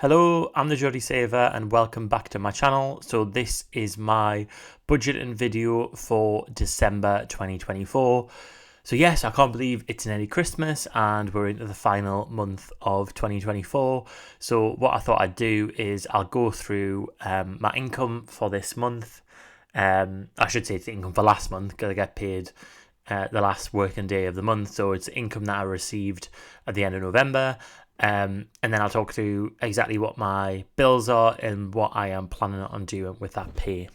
Hello, I'm the Jolly Saver and welcome back to my channel. So this is my budgeting video for December 2024. So yes, I can't believe it's nearly Christmas and we're into the final month of 2024. So what I thought I'd do is I'll go through my income for this month. I should say it's the income for last month because I get paid the last working day of the month. So it's income that I received at the end of November. And then I'll talk through exactly what my bills are and what I am planning on doing with that pay.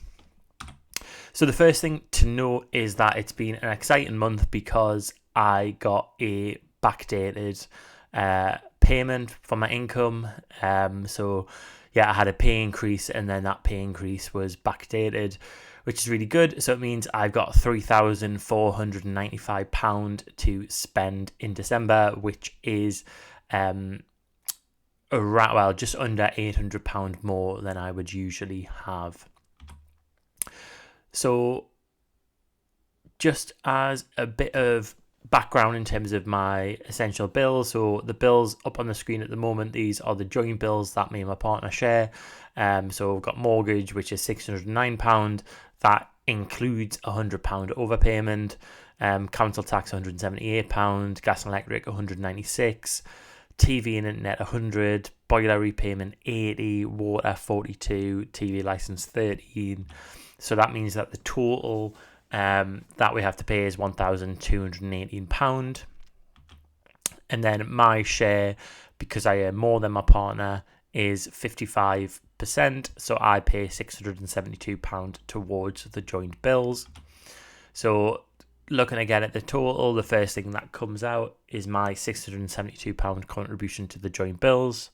So the first thing to know is that it's been an exciting month because I got a backdated payment for my income. So yeah, I had a pay increase and then that pay increase was backdated, which is really good. So it means I've got £3,495 to spend in December, which is around, well, just under £800 more than I would usually have. So just as a bit of background in terms of my essential bills, so the bills up on the screen at the moment, these are the joint bills that me and my partner share. So we've got mortgage, which is £609. That includes £100 overpayment. Council tax £178, gas and electric £196, TV and internet £100, boiler repayment £80, water £42, TV license £13. So that means that the total that we have to pay is £1,218. And then my share, because I earn more than my partner, is 55%. So I pay £672 towards the joint bills. So looking again at the total, the first thing that comes out is my £672 contribution to the joint bills.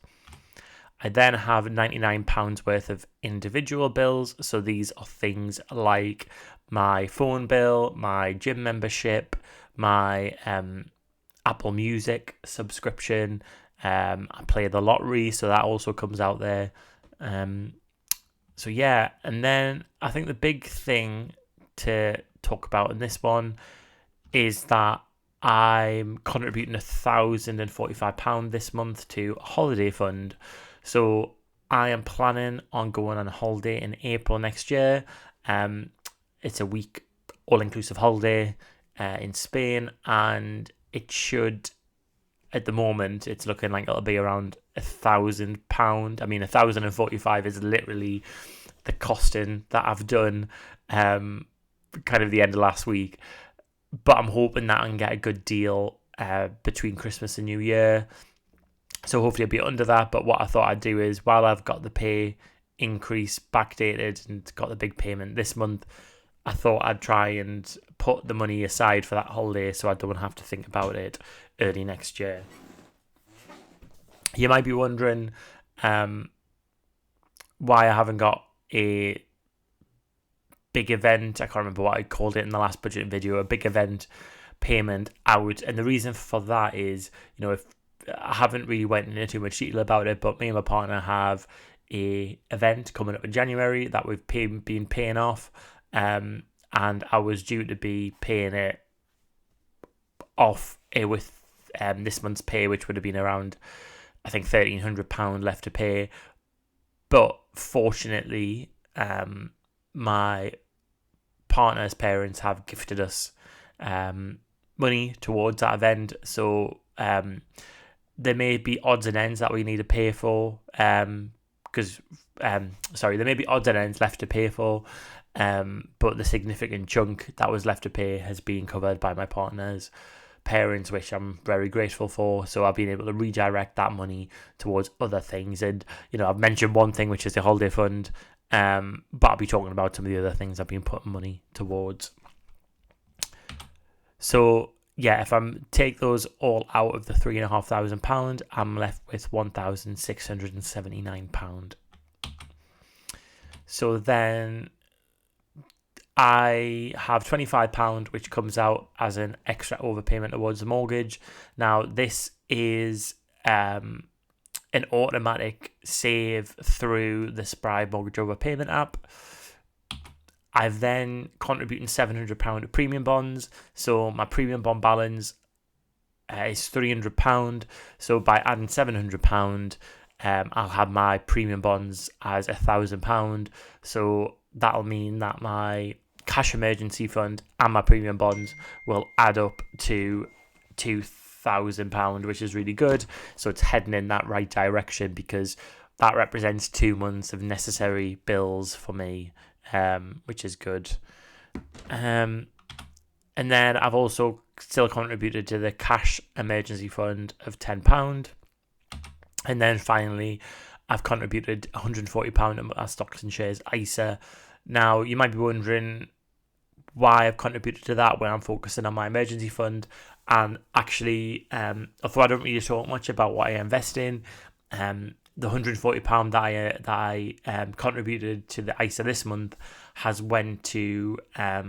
I then have £99 worth of individual bills. So these are things like my phone bill, my gym membership, my Apple Music subscription. I play the lottery, so that also comes out there. So yeah, and then I think the big thing to talk about in this one is that I'm contributing £1,045 this month to a holiday fund. So I am planning on going on a holiday in April next year. It's a week all-inclusive holiday in Spain, and it should, at the moment, it's looking like it'll be around £1,000. I mean, 1,045 is literally the costing that I've done kind of the end of last week. But I'm hoping that I can get a good deal between Christmas and New Year. So hopefully I'll be under that. But what I thought I'd do is, while I've got the pay increase backdated and got the big payment this month, I thought I'd try and put the money aside for that holiday so I don't have to think about it early next year. You might be wondering why I haven't got a big event. I can't remember what I called it in the last budget video, a big event payment out. And the reason for that is, if I haven't really went into too much detail about it, but me and my partner have a event coming up in January that we've been paying off. And I was due to be paying it off with this month's pay, which would have been around, I think, £1,300 left to pay. But fortunately, my partner's parents have gifted us money towards that event. So there may be odds and ends that we need to pay for. There may be odds and ends left to pay for. But the significant chunk that was left to pay has been covered by my partner's parents, which I'm very grateful for. So I've been able to redirect that money towards other things. And, I've mentioned one thing, which is the holiday fund. But I'll be talking about some of the other things I've been putting money towards. So yeah, if I take those all out of the £3,500, I'm left with £1,679. So then I have £25, which comes out as an extra overpayment towards the mortgage. Now, this is an automatic save through the Spry mortgage overpayment app. I've then contributed £700 to premium bonds. So my premium bond balance is £300. So by adding £700, I'll have my premium bonds as £1,000. So that'll mean that my cash emergency fund and my premium bonds will add up to £2,000, which is really good. So it's heading in that right direction, because that represents 2 months of necessary bills for me, which is good. And then I've also still contributed to the cash emergency fund of £10. And then finally, I've contributed £140 in my stocks and shares ISA. Now, you might be wondering why I've contributed to that when I'm focusing on my emergency fund. And actually, although I don't really talk much about what I invest in, the £140 that I contributed to the ISA this month has went to I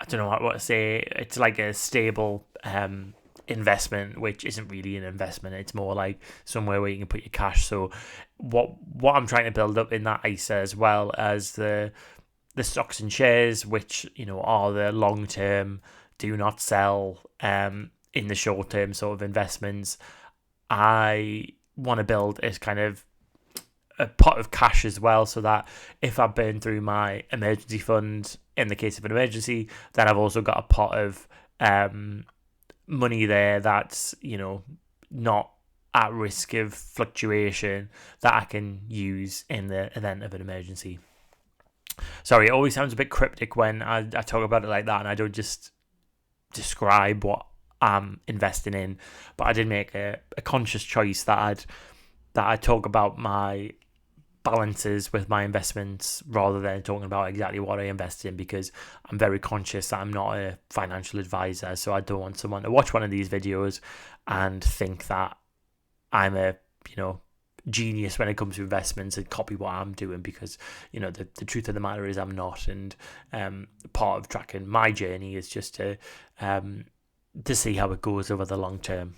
don't know what to say. It's like a stable investment, which isn't really an investment. It's more like somewhere where you can put your cash. So what I'm trying to build up in that ISA, as well as the stocks and shares, which, you know, are the long term, do not sell in the short term sort of investments. I want to build is kind of a pot of cash as well, so that if I burn through my emergency fund in the case of an emergency, then I've also got a pot of money there that's, you know, not at risk of fluctuation, that I can use in the event of an emergency. Sorry, it always sounds a bit cryptic when I talk about it like that, and I don't just describe what I'm investing in. But I did make a conscious choice that I'd talk about my balances with my investments rather than talking about exactly what I invest in, because I'm very conscious that I'm not a financial advisor. So I don't want someone to watch one of these videos and think that I'm a, you know, genius when it comes to investments and copy what I'm doing, because, you know, the truth of the matter is I'm not. And part of tracking my journey is just to see how it goes over the long term.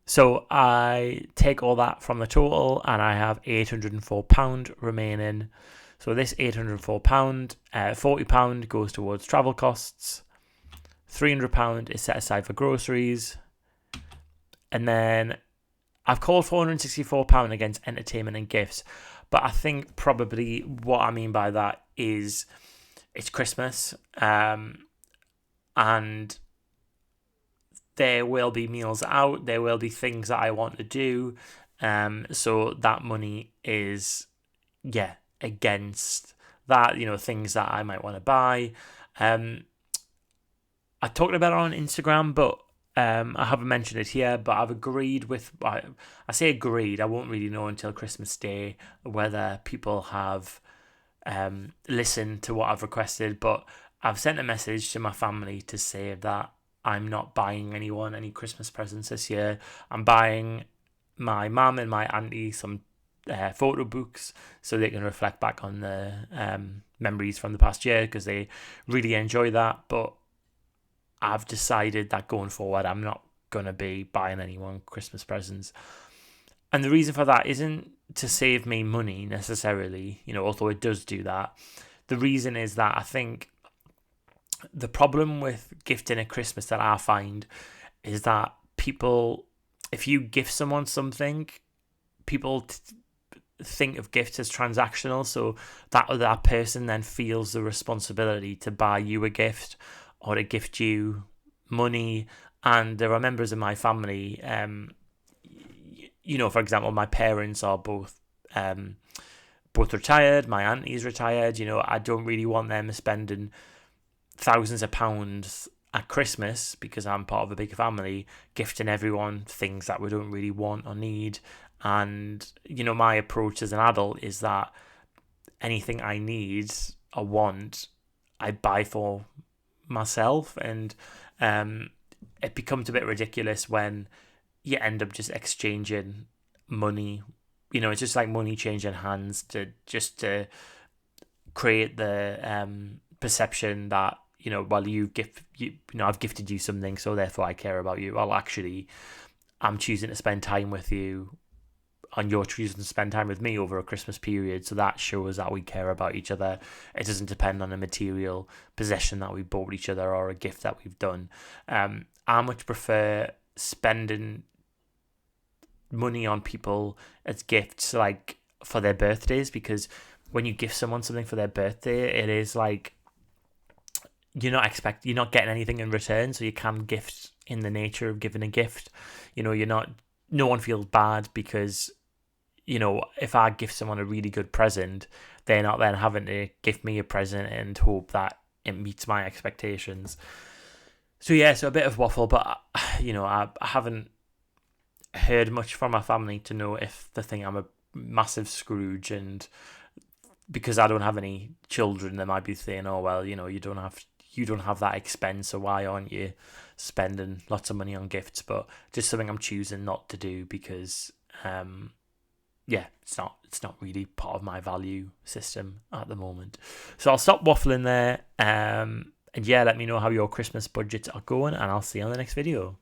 So I take all that from the total, and I have £804 remaining. So this £804, £40 goes towards travel costs, £300 is set aside for groceries, and then I've called £464 against entertainment and gifts. But I think probably what I mean by that is it's Christmas, and there will be meals out, there will be things that I want to do. So that money is, against that, you know, things that I might want to buy. I talked about it on Instagram, but I haven't mentioned it here. But I've agreed with, I say agreed, I won't really know until Christmas Day whether people have listened to what I've requested. But I've sent a message to my family to say that I'm not buying anyone any Christmas presents this year. I'm buying my mum and my auntie some photo books so they can reflect back on the memories from the past year, because they really enjoy that. But I've decided that going forward, I'm not going to be buying anyone Christmas presents. And the reason for that isn't to save me money necessarily, you know, although it does do that. The reason is that I think the problem with gifting at Christmas that I find is that people, if you gift someone something, people think of gifts as transactional. So that person then feels the responsibility to buy you a gift or to gift you money. And there are members of my family, you know, for example, my parents are both retired. My auntie's retired. You know, I don't really want them spending thousands of pounds at Christmas, because I'm part of a big family, gifting everyone things that we don't really want or need. And, you know, my approach as an adult is that anything I need or want, I buy for myself. And it becomes a bit ridiculous when you end up just exchanging money. You know, it's just like money changing hands to create the perception that, you know, well, I've gifted you something, so therefore I care about you. Well, actually, I'm choosing to spend time with you, and you're choosing to spend time with me over a Christmas period. So that shows that we care about each other. It doesn't depend on a material possession that we bought each other or a gift that we've done. I much prefer spending money on people as gifts, like for their birthdays, because when you gift someone something for their birthday, it is like you're not getting anything in return, so you can gift in the nature of giving a gift. No one feels bad because, if I give someone a really good present, they're not then having to give me a present and hope that it meets my expectations. So yeah, so a bit of waffle, but I haven't heard much from my family to know if they think I'm a massive Scrooge, and because I don't have any children, they might be saying, "Oh well, you don't have that expense, so why aren't you spending lots of money on gifts?" But just something I'm choosing not to do because, it's not really part of my value system at the moment. So I'll stop waffling there. And yeah, let me know how your Christmas budgets are going, and I'll see you on the next video.